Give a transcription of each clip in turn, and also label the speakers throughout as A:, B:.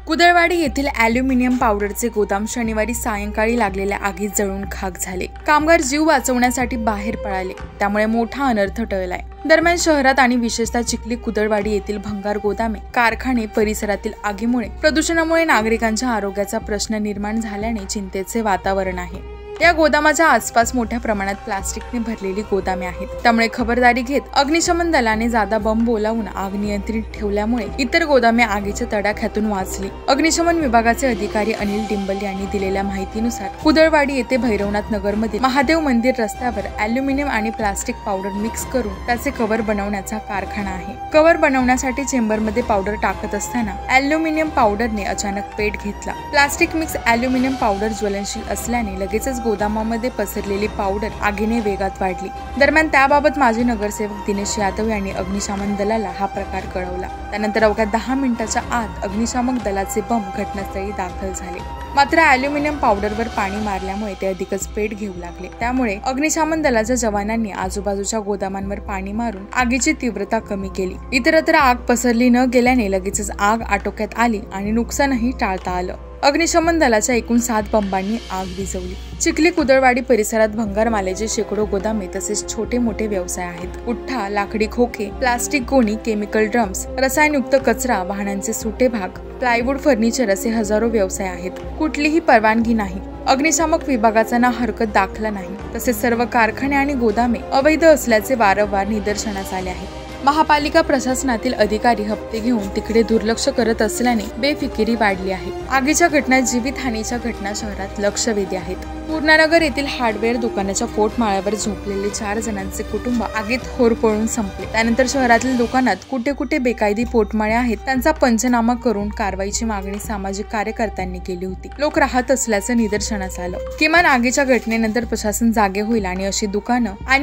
A: कुदळवाडी येथील ॲल्युमिनियम पावडरचे गोदाम शनिवारी सायंकाळी लागलेल्या आगीत जळून खाक झाले। कामगार जीव वाचवण्यासाठी बाहेर पळाले, त्यामुळे मोठा अनर्थ टळलाय। दरम्यान शहरात आणि विशेषतः चिखली कुदळवाडी येथील भंगार गोदामे, कारखाने परिसरातील आगीमुळे प्रदूषणामुळे नागरिकांच्या आरोग्याचा प्रश्न निर्माण झाल्याने चिंतेचे वातावरण आहे। या गोदामाच्या आसपास मोठ्या प्रमाणात प्लास्टिकने भरलेली गोदामे आहेत, त्यामुळे खबरदारी घेत अग्निशमन दलाने जादा बंब बोलावून आग नियंत्रित ठेवल्यामुळे इतर गोदामे आगीच्या तडाख्यातून वाचली। अग्निशमन विभागाचे अधिकारी अनिल डिंबल यांनी दिलेल्या माहितीनुसार कुदळवाडी येथे भैरवनाथ नगरमध्ये महादेव मंदिर रस्त्यावर ॲल्युमिनियम आणि प्लास्टिक पावडर मिक्स करून त्याचे कव्हर बनवण्याचा कारखाना आहे। कव्हर बनवण्यासाठी चेंबरमध्ये पावडर टाकत असताना ॲल्युमिनियम पावडरने अचानक पेट घेतला। प्लास्टिक मिक्स ॲल्युमिनियम पावडर ज्वलनशील असल्याने लगेचच गोदामामध्ये पसरलेली पावडर आगीने वेगात वाढली। दरम्यान त्याबाबत माजी नगरसेवक दिनेश यादव यांनी अग्निशमन दलाला हा प्रकार कळवला। त्यानंतर अवघ्या 10 मिनिटाच्या आत अग्निशामक दलाचे बंब घटनास्थळी दाखल झाले, मात्र ॲल्युमिनियम पावडरवर पाणी मारल्यामुळे ते अधिकच पेट घेऊ लागले। त्यामुळे अग्निशमन दलाच्या जवानांनी आजूबाजूच्या गोदामांवर पाणी मारून आगीची तीव्रता कमी केली। इतरत्र आग पसरली न गेल्याने लगेचच आग आटोक्यात आली आणि नुकसानही टाळता आलं। अग्निशमन दलाच्या एकूण 7 बंबांनी आग विझवली। चिखली कुदळवाडी परिसरात भंगार मालाचे शेकडो गोदामे तसेच छोटे मोठे व्यवसाय आहेत। उठ्ठा, लाकडी खोके, प्लास्टिक गोणी, केमिकल ड्रम्स, रसायनयुक्त कचरा, वाहनांचे सुटे भाग, प्लायवूड, फर्निचर असे हजारो व्यवसाय आहेत। कुठलीही परवानगी नाही, अग्निशामक विभागाचा ना हरकत दाखला नाही, तसेच सर्व कारखाने आणि गोदामे अवैध असल्याचे वारंवार निदर्शनास आले आहे। महापालिका प्रशासनातील अधिकारी हप्ते घेऊन तिकडे दुर्लक्ष करत असल्याने बेफिकिरी वाढली आहे। आगीच्या घटनात जीवितहानीच्या घटना शहरात लक्षवेधी आहेत। पूर्णानगर येथील हार्डवेअर दुकानाच्या पोटमाळ्यावर झोपलेले 4 जणांचे कुटुंब आगीत होरपळून संपले। त्यानंतर शहरातील दुकानात कुठे कुठे बेकायदी पोटमाळे आहेत त्यांचा पंचनामा करून कारवाईची मागणी सामाजिक कार्यकर्त्यांनी केली होती। लोक राहत असल्याचं निदर्शनास आलं। किमान आगीच्या घटनेनंतर प्रशासन जागे होईल आणि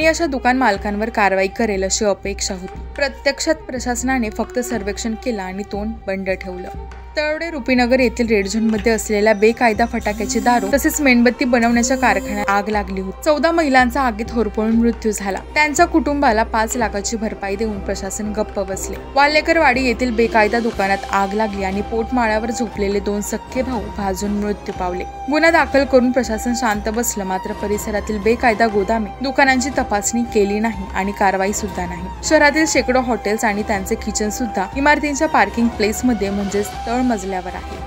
A: अशा दुकान मालकांवर कारवाई करेल अशी अपेक्षा होती। प्रत्यक्षात प्रशासनाने फक्त सर्वेक्षण केलं आणि तोंड बंद ठेवलं। तळवडे रुपीनगर येथील रेड झोन मध्ये असलेल्या बेकायदा फटाक्याची दारू तसेच मेणबत्ती बनवण्याच्या कारखान्यात आग लागली होती। 14 महिलांचा आगीत होरपळून मृत्यू झाला। त्यांच्या कुटुंबाला 5 लाखाची भरपाई देऊन प्रशासन गप्प बसले। वाल्लेकरवाडी येथील बेकायदा दुकानात आग लागली आणि पोटमाळ्यावर झोपलेले 2 सख्खे भाऊ भाजून मृत्यू पावले। गुन्हा दाखल करून प्रशासन शांत बसलं, मात्र परिसरातील बेकायदा गोदामे, दुकानांची तपासणी केली नाही आणि कारवाई सुद्धा नाही। शहरातील शेकडो हॉटेल्स आणि त्यांचे किचन सुद्धा इमारतींच्या पार्किंग प्लेस मध्ये म्हणजेच मजल्यावर आहे।